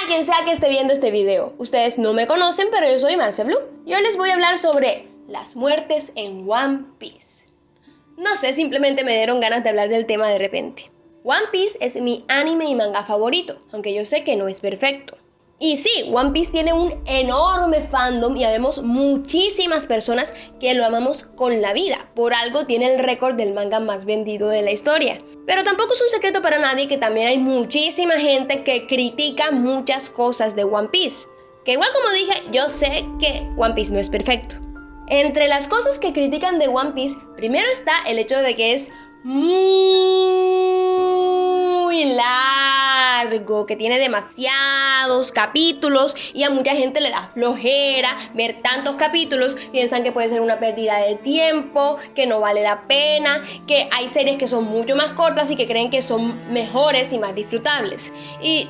quien sea que esté viendo este video. Ustedes no me conocen, pero yo soy Marce Blue. Y hoy les voy a hablar sobre las muertes en One Piece. No sé, simplemente me dieron ganas de hablar del tema de repente. One Piece es mi anime y manga favorito, aunque yo sé que no es perfecto. Y sí, One Piece tiene un enorme fandom y habemos muchísimas personas que lo amamos con la vida. Por algo tiene el récord del manga más vendido de la historia. Pero tampoco es un secreto para nadie que también hay muchísima gente que critica muchas cosas de One Piece. Que igual como dije, yo sé que One Piece no es perfecto. Entre las cosas que critican de One Piece, primero está el hecho de que es muy largo, que tiene demasiados capítulos y a mucha gente le da flojera ver tantos capítulos, piensan que puede ser una pérdida de tiempo, que no vale la pena, que hay series que son mucho más cortas y que creen que son mejores y más disfrutables. Y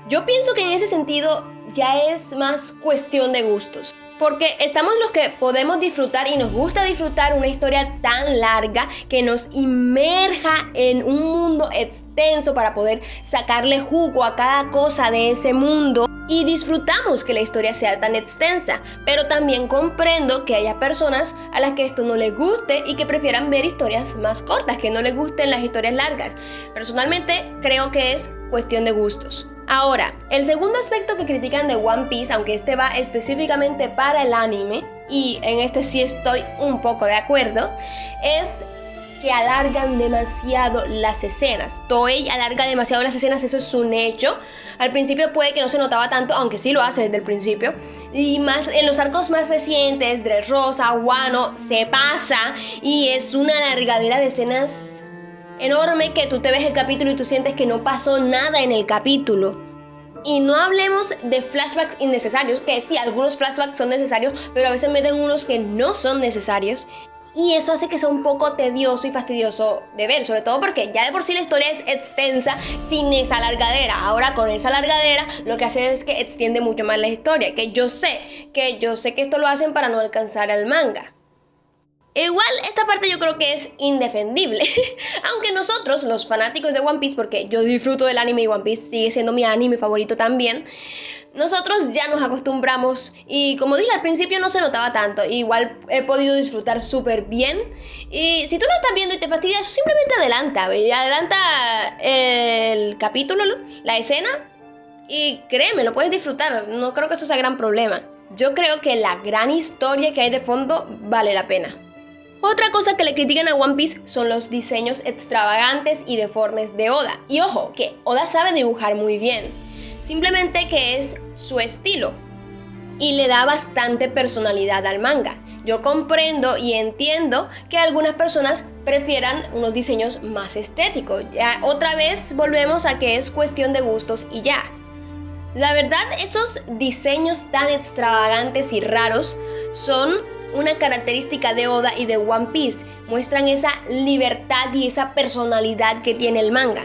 yo pienso que en ese sentido ya es más cuestión de gustos. Porque estamos los que podemos disfrutar y nos gusta disfrutar una historia tan larga que nos inmerja en un mundo extenso para poder sacarle jugo a cada cosa de ese mundo y disfrutamos que la historia sea tan extensa. Pero también comprendo que haya personas a las que esto no les guste y que prefieran ver historias más cortas, que no les gusten las historias largas. Personalmente creo que es cuestión de gustos. Ahora, el segundo aspecto que critican de One Piece, aunque este va específicamente para el anime, y en este sí estoy un poco de acuerdo, es que alargan demasiado las escenas. Toei alarga demasiado las escenas, eso es un hecho. Al principio puede que no se notaba tanto, aunque sí lo hace desde el principio. Y más en los arcos más recientes, Dressrosa, Wano, se pasa y es una alargadera de escenas enorme que tú te ves el capítulo y tú sientes que no pasó nada en el capítulo. Y no hablemos de flashbacks innecesarios, que sí, algunos flashbacks son necesarios, pero a veces meten unos que no son necesarios. Y eso hace que sea un poco tedioso y fastidioso de ver, sobre todo porque ya de por sí la historia es extensa sin esa largadera. Ahora con esa largadera lo que hace es que extiende mucho más la historia, que yo sé que esto lo hacen para no alcanzar al manga. Igual esta parte yo creo que es indefendible. Aunque nosotros, los fanáticos de One Piece, porque yo disfruto del anime y One Piece sigue siendo mi anime favorito también, nosotros ya nos acostumbramos y como dije al principio no se notaba tanto. Igual he podido disfrutar súper bien. Y si tú lo estás viendo y te fastidia eso, simplemente adelanta el capítulo, la escena, y créeme, lo puedes disfrutar. No creo que eso sea gran problema. Yo creo que la gran historia que hay de fondo vale la pena. Otra cosa que le critican a One Piece son los diseños extravagantes y deformes de Oda. Y ojo, que Oda sabe dibujar muy bien. Simplemente que es su estilo. Y le da bastante personalidad al manga. Yo comprendo y entiendo que algunas personas prefieran unos diseños más estéticos. Ya, otra vez volvemos a que es cuestión de gustos y ya. La verdad, esos diseños tan extravagantes y raros son una característica de Oda y de One Piece. Muestran esa libertad y esa personalidad que tiene el manga.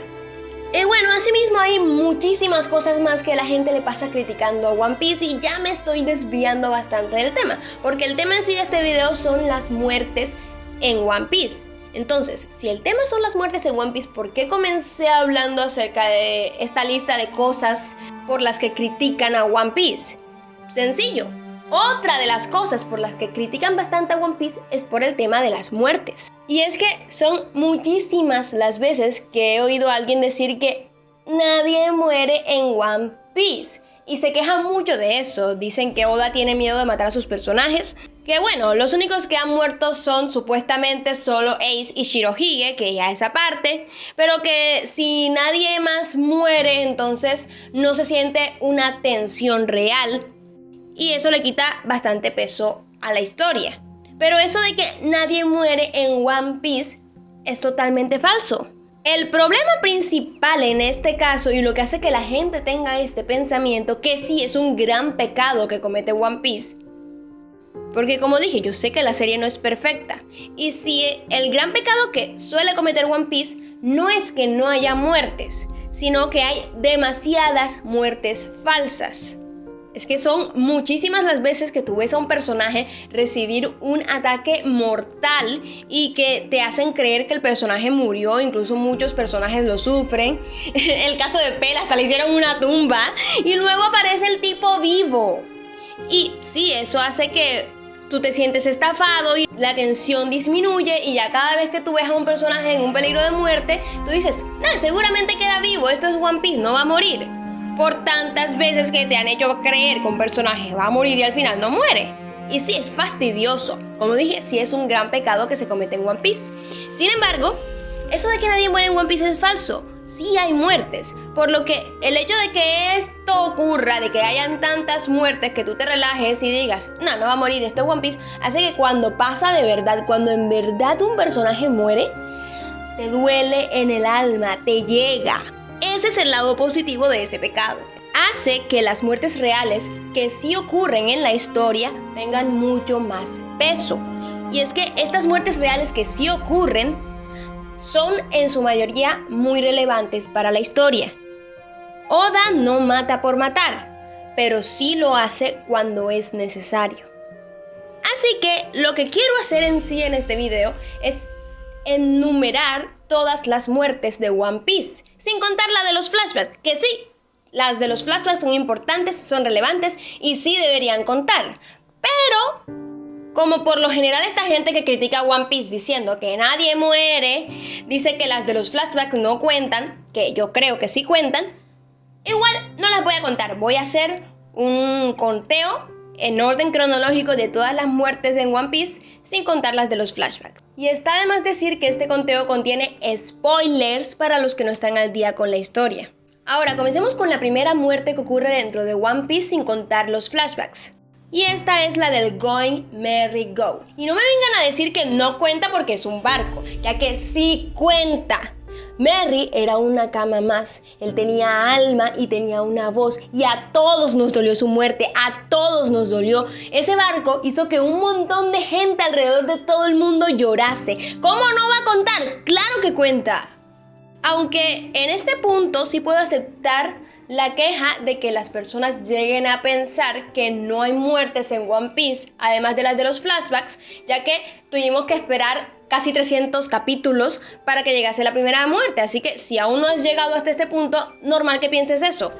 Y bueno, asimismo hay muchísimas cosas más que la gente le pasa criticando a One Piece y ya me estoy desviando bastante del tema, porque el tema en sí de este video son las muertes en One Piece. Entonces, si el tema son las muertes en One Piece, ¿por qué comencé hablando acerca de esta lista de cosas por las que critican a One Piece? Sencillo. Otra de las cosas por las que critican bastante a One Piece es por el tema de las muertes. Y es que son muchísimas las veces que he oído a alguien decir que nadie muere en One Piece. Y se quejan mucho de eso. Dicen que Oda tiene miedo de matar a sus personajes. Que bueno, los únicos que han muerto son supuestamente solo Ace y Shirohige, que ya es aparte. Pero que si nadie más muere, entonces no se siente una tensión real. Y eso le quita bastante peso a la historia. Pero eso de que nadie muere en One Piece es totalmente falso. El problema principal en este caso y lo que hace que la gente tenga este pensamiento, que sí es un gran pecado que comete One Piece, porque como dije, yo sé que la serie no es perfecta. Y si el gran pecado que suele cometer One Piece no es que no haya muertes, sino que hay demasiadas muertes falsas. Es que son muchísimas las veces que tú ves a un personaje recibir un ataque mortal y que te hacen creer que el personaje murió, incluso muchos personajes lo sufren. El caso de Pell, hasta le hicieron una tumba y luego aparece el tipo vivo. Y sí, eso hace que tú te sientes estafado y la tensión disminuye y ya cada vez que tú ves a un personaje en un peligro de muerte, tú dices, nah, seguramente queda vivo, esto es One Piece, no va a morir. Por tantas veces que te han hecho creer que un personaje va a morir y al final no muere. Y sí, es fastidioso. Como dije, sí es un gran pecado que se comete en One Piece. Sin embargo, eso de que nadie muere en One Piece es falso. Sí hay muertes, por lo que el hecho de que esto ocurra, de que hayan tantas muertes, que tú te relajes y digas, no va a morir, esto es One Piece, hace que cuando pasa de verdad, cuando en verdad un personaje muere, te duele en el alma, te llega. Ese es el lado positivo de ese pecado. Hace que las muertes reales que sí ocurren en la historia tengan mucho más peso. Y es que estas muertes reales que sí ocurren son en su mayoría muy relevantes para la historia. Oda no mata por matar, pero sí lo hace cuando es necesario. Así que lo que quiero hacer en sí en este video es enumerar todas las muertes de One Piece, sin contar la de los flashbacks, que sí, las de los flashbacks son importantes, son relevantes y sí deberían contar. Pero, como por lo general esta gente que critica One Piece diciendo que nadie muere, dice que las de los flashbacks no cuentan, que yo creo que sí cuentan, igual no las voy a contar. Voy a hacer un conteo en orden cronológico de todas las muertes en One Piece, sin contar las de los flashbacks. Y está de más decir que este conteo contiene spoilers para los que no están al día con la historia. Ahora, comencemos con la primera muerte que ocurre dentro de One Piece sin contar los flashbacks. Y esta es la del Going Merry Go. Y no me vengan a decir que no cuenta porque es un barco, ya que sí cuenta. Merry era una cama más, él tenía alma y tenía una voz y a todos nos dolió su muerte, a todos nos dolió. Ese barco hizo que un montón de gente alrededor de todo el mundo llorase. ¿Cómo no va a contar? ¡Claro que cuenta! Aunque en este punto sí puedo aceptar la queja de que las personas lleguen a pensar que no hay muertes en One Piece, además de las de los flashbacks, ya que tuvimos que esperar casi 300 capítulos para que llegase la primera muerte. Así que si aún no has llegado hasta este punto, normal que pienses eso.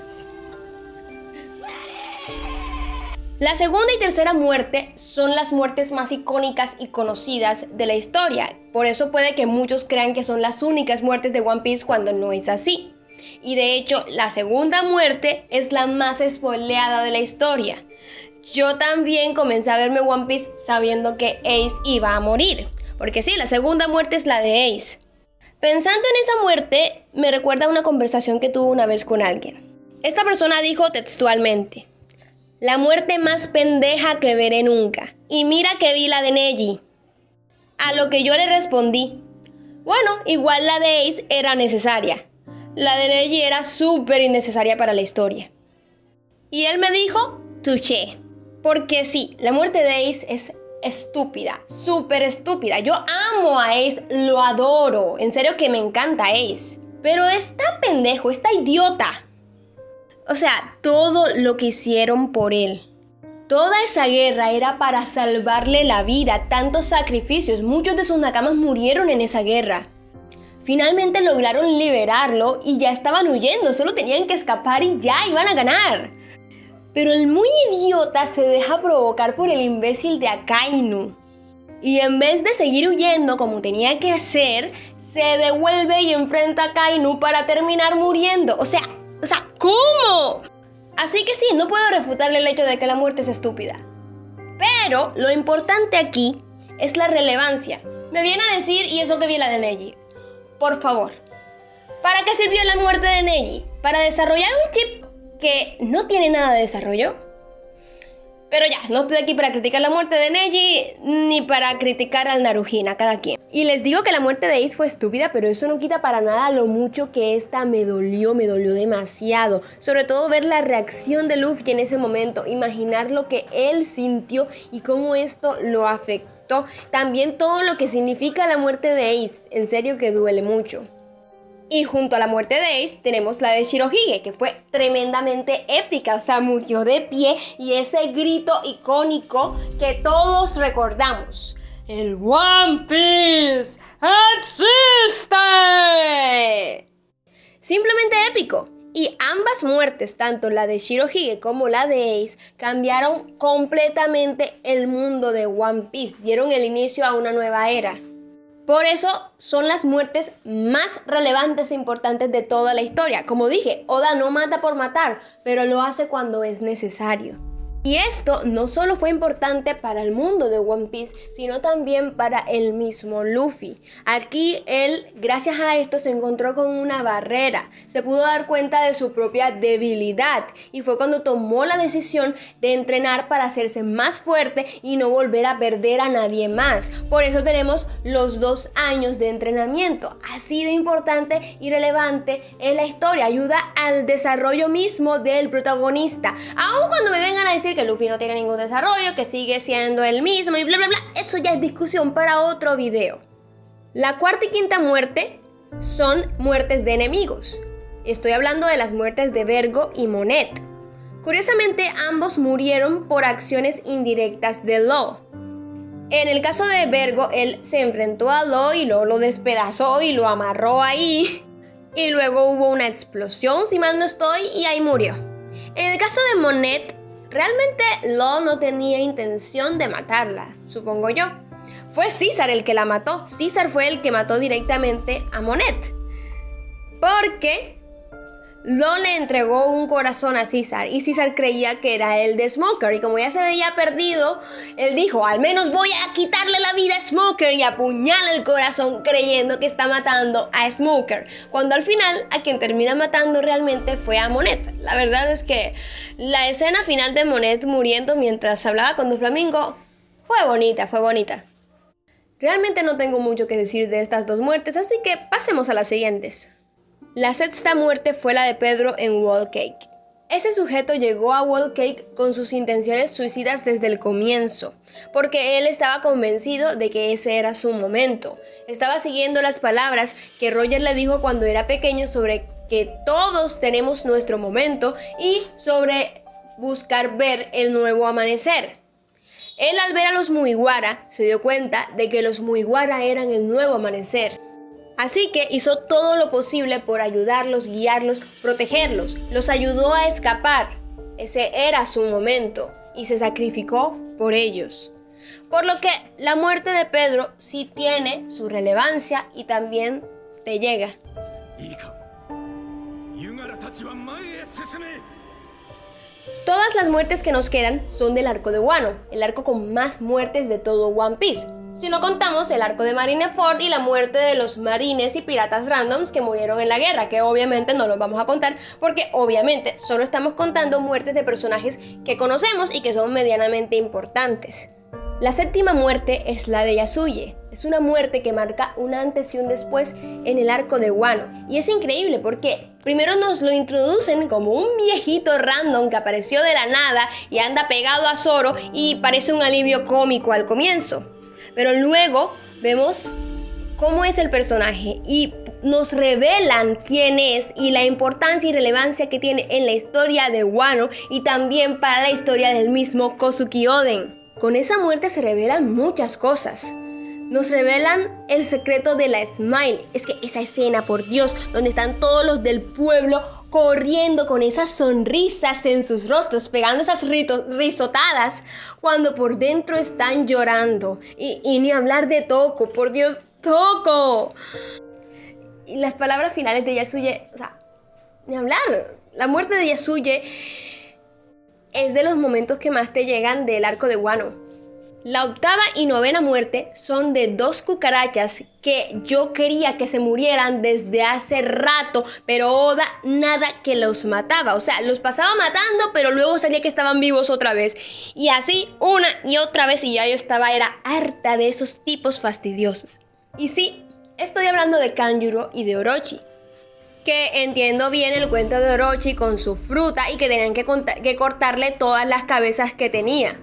La segunda y tercera muerte son las muertes más icónicas y conocidas de la historia. Por eso puede que muchos crean que son las únicas muertes de One Piece cuando no es así. Y de hecho, la segunda muerte es la más spoileada de la historia. Yo también comencé a verme One Piece sabiendo que Ace iba a morir. Porque sí, la segunda muerte es la de Ace. Pensando en esa muerte, me recuerda a una conversación que tuve una vez con alguien. Esta persona dijo textualmente: la muerte más pendeja que veré nunca. Y mira que vi la de Neji. A lo que yo le respondí: bueno, igual la de Ace era necesaria. La de Neji era súper innecesaria para la historia. Y él me dijo: touché. Porque sí, la muerte de Ace es estúpida, súper estúpida. Yo amo a Ace, lo adoro. En serio que me encanta Ace. Pero está pendejo, está idiota. O sea, todo lo que hicieron por él. Toda esa guerra era para salvarle la vida. Tantos sacrificios, muchos de sus nakamas murieron en esa guerra. Finalmente lograron liberarlo y ya estaban huyendo. Solo tenían que escapar y ya iban a ganar. Pero el muy idiota se deja provocar por el imbécil de Akainu. Y en vez de seguir huyendo como tenía que hacer, se devuelve y enfrenta a Akainu para terminar muriendo. O sea, ¿cómo? Así que sí, no puedo refutarle el hecho de que la muerte es estúpida. Pero lo importante aquí es la relevancia. Me viene a decir, y eso que vi la de Neji. Por favor, ¿para qué sirvió la muerte de Neji? ¿Para desarrollar un chip que no tiene nada de desarrollo? Pero ya, no estoy aquí para criticar la muerte de Neji ni para criticar al Narujin, a cada quien. Y les digo que la muerte de Ace fue estúpida, pero eso no quita para nada lo mucho que esta me dolió demasiado. Sobre todo ver la reacción de Luffy en ese momento, imaginar lo que él sintió y cómo esto lo afectó. También todo lo que significa la muerte de Ace, en serio que duele mucho. Y junto a la muerte de Ace tenemos la de Shirohige, que fue tremendamente épica, o sea, murió de pie y ese grito icónico que todos recordamos. ¡El One Piece existe! Simplemente épico. Y ambas muertes, tanto la de Shirohige como la de Ace, cambiaron completamente el mundo de One Piece, dieron el inicio a una nueva era. Por eso son las muertes más relevantes e importantes de toda la historia. Como dije, Oda no mata por matar, pero lo hace cuando es necesario. Y esto no solo fue importante para el mundo de One Piece, sino también para el mismo Luffy. Aquí él, gracias a esto, se encontró con una barrera. Se pudo dar cuenta de su propia debilidad y fue cuando tomó la decisión de entrenar para hacerse más fuerte y no volver a perder a nadie más. Por eso tenemos los 2 años de entrenamiento. Así de importante y relevante es la historia. Ayuda al desarrollo mismo del protagonista. Aun cuando me vengan a decir que Luffy no tiene ningún desarrollo, que sigue siendo el mismo y bla bla bla, eso ya es discusión para otro video. La cuarta y quinta muerte son muertes de enemigos. Estoy hablando de las muertes de Vergo y Monet. Curiosamente, ambos murieron por acciones indirectas de Law. En el caso de Vergo, él se enfrentó a Law y Law lo despedazó y lo amarró ahí. Y luego hubo una explosión, si mal no estoy, y ahí murió. En el caso de Monet, realmente Law no tenía intención de matarla, supongo yo. Fue Caesar el que la mató. Caesar fue el que mató directamente a Monet. Porque Law le entregó un corazón a Caesar y Caesar creía que era el de Smoker. Y como ya se veía perdido, él dijo, al menos voy a quitarle la vida a Smoker, y apuñala el corazón creyendo que está matando a Smoker. Cuando al final a quien termina matando realmente fue a Monet. La verdad es que la escena final de Monet muriendo mientras hablaba con Doflamingo fue bonita, fue bonita. Realmente no tengo mucho que decir de estas 2 muertes, así que pasemos a las siguientes. La sexta muerte fue la de Pedro en Whole Cake. Ese sujeto llegó a Whole Cake con sus intenciones suicidas desde el comienzo, porque él estaba convencido de que ese era su momento. Estaba siguiendo las palabras que Roger le dijo cuando era pequeño sobre que todos tenemos nuestro momento y sobre buscar ver el nuevo amanecer. Él, al ver a los Mugiwara, se dio cuenta de que los Mugiwara eran el nuevo amanecer. Así que hizo todo lo posible por ayudarlos, guiarlos, protegerlos. Los ayudó a escapar. Ese era su momento y se sacrificó por ellos. Por lo que la muerte de Pedro sí tiene su relevancia y también te llega. Todas las muertes que nos quedan son del arco de Wano, el arco con más muertes de todo One Piece. Si no contamos el arco de Marineford y la muerte de los marines y piratas randoms que murieron en la guerra, que obviamente no los vamos a contar porque obviamente solo estamos contando muertes de personajes que conocemos y que son medianamente importantes. La séptima muerte es la de Yasuye. Es una muerte que marca un antes y un después en el arco de Wano. Y es increíble porque primero nos lo introducen como un viejito random que apareció de la nada y anda pegado a Zoro y parece un alivio cómico al comienzo. Pero luego vemos cómo es el personaje y nos revelan quién es y la importancia y relevancia que tiene en la historia de Wano y también para la historia del mismo Kozuki Oden. Con esa muerte se revelan muchas cosas. Nos revelan el secreto de la Smile. Es que esa escena, por Dios, donde están todos los del pueblo corriendo con esas sonrisas en sus rostros, pegando esas risotadas, cuando por dentro están llorando. Y ni hablar de Toko, por Dios, Toko. Y las palabras finales de Yasuye, o sea, ni hablar. La muerte de Yasuye es de los momentos que más te llegan del arco de Wano. La octava y novena muerte son de 2 cucarachas que yo quería que se murieran desde hace rato, pero Oda nada que los mataba. O sea, los pasaba matando, pero luego salía que estaban vivos otra vez. Y así una y otra vez, y ya yo era harta de esos tipos fastidiosos. Y sí, estoy hablando de Kanjuro y de Orochi. Que entiendo bien el cuento de Orochi con su fruta y que tenían que cortarle todas las cabezas que tenía.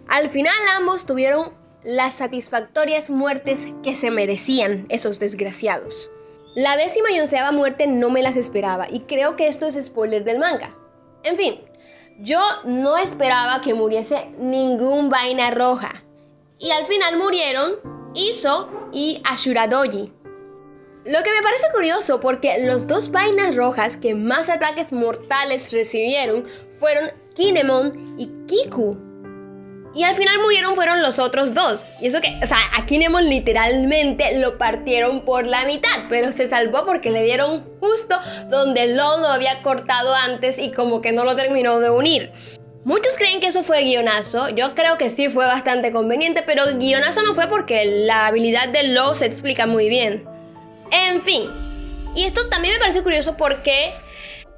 Al final ambos tuvieron las satisfactorias muertes que se merecían, esos desgraciados. La 11ª muerte no me las esperaba y creo que esto es spoiler del manga. En fin, yo no esperaba que muriese ningún vaina roja. Y al final murieron Iso y Ashura Doji. Lo que me parece curioso porque los dos vainas rojas que más ataques mortales recibieron fueron Kinemon y Kiku. Y al final murieron fueron los otros dos. Y eso que, a Kinemon literalmente lo partieron por la mitad, pero se salvó porque le dieron justo donde Law lo había cortado antes y como que no lo terminó de unir. Muchos creen que eso fue guionazo. Yo creo que sí fue bastante conveniente, pero guionazo no fue porque la habilidad de Law se explica muy bien. En fin, y esto también me parece curioso porque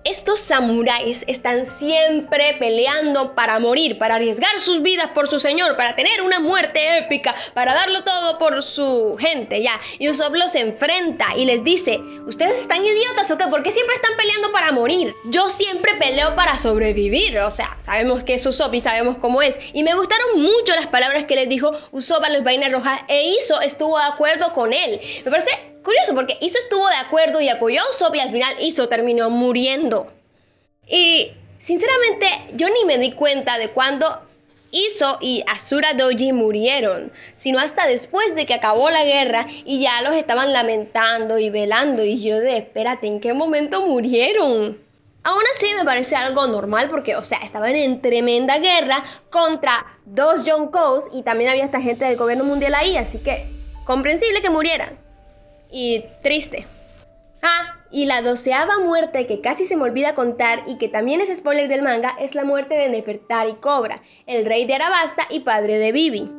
estos samuráis están siempre peleando para morir, para arriesgar sus vidas por su señor, para tener una muerte épica, para darlo todo por su gente, ya. Y Usopp los enfrenta y les dice, ¿ustedes están idiotas o qué? ¿Por qué siempre están peleando para morir? Yo siempre peleo para sobrevivir, sabemos que es Usopp y sabemos cómo es. Y me gustaron mucho las palabras que les dijo Usopp a los vainas rojas e Iso estuvo de acuerdo con él. Me parece curioso porque Iso estuvo de acuerdo y apoyó a Usopp y al final Iso terminó muriendo. Y sinceramente yo ni me di cuenta de cuando Iso y Ashura Doji murieron, sino hasta después de que acabó la guerra y ya los estaban lamentando y velando y yo espérate, ¿en qué momento murieron? Aún así me parece algo normal porque, estaban en tremenda guerra contra dos Yonkous y también había esta gente del gobierno mundial ahí, así que comprensible que murieran. Y triste. Y la 12ª muerte que casi se me olvida contar y que también es spoiler del manga es la muerte de Nefertari Cobra, el rey de Arabasta y padre de Vivi.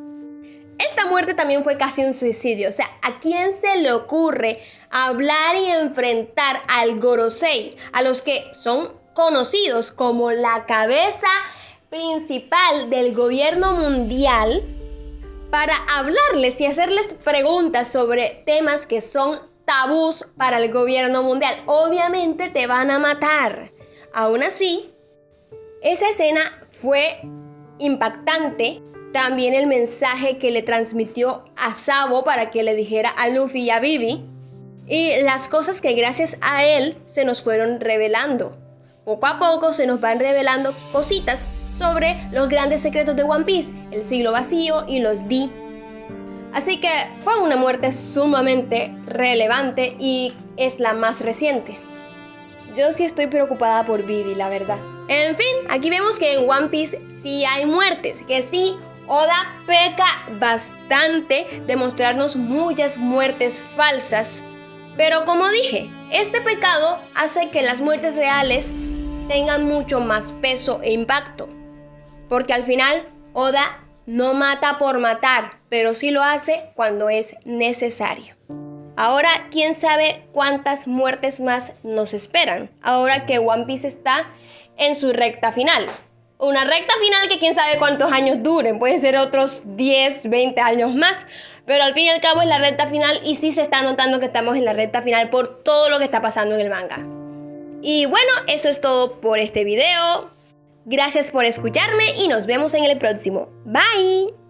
Esta muerte también fue casi un suicidio, ¿a quién se le ocurre hablar y enfrentar al Gorosei, a los que son conocidos como la cabeza principal del gobierno mundial, para hablarles y hacerles preguntas sobre temas que son tabús para el gobierno mundial? Obviamente te van a matar. Aún así, esa escena fue impactante. También el mensaje que le transmitió a Sabo para que le dijera a Luffy y a Vivi. Y las cosas que gracias a él se nos fueron revelando. Poco a poco se nos van revelando cositas sobre los grandes secretos de One Piece, el siglo vacío y los D. Así que fue una muerte sumamente relevante y es la más reciente. Yo sí estoy preocupada por Vivi, la verdad. En fin, aquí vemos que en One Piece sí hay muertes, que sí, Oda peca bastante de mostrarnos muchas muertes falsas. Pero como dije, este pecado hace que las muertes reales tengan mucho más peso e impacto. Porque al final, Oda no mata por matar, pero sí lo hace cuando es necesario. Ahora, ¿quién sabe cuántas muertes más nos esperan? Ahora que One Piece está en su recta final. Una recta final que quién sabe cuántos años duren. Puede ser otros 10, 20 años más. Pero al fin y al cabo es la recta final y sí se está notando que estamos en la recta final por todo lo que está pasando en el manga. Y bueno, eso es todo por este video. Gracias por escucharme y nos vemos en el próximo. Bye.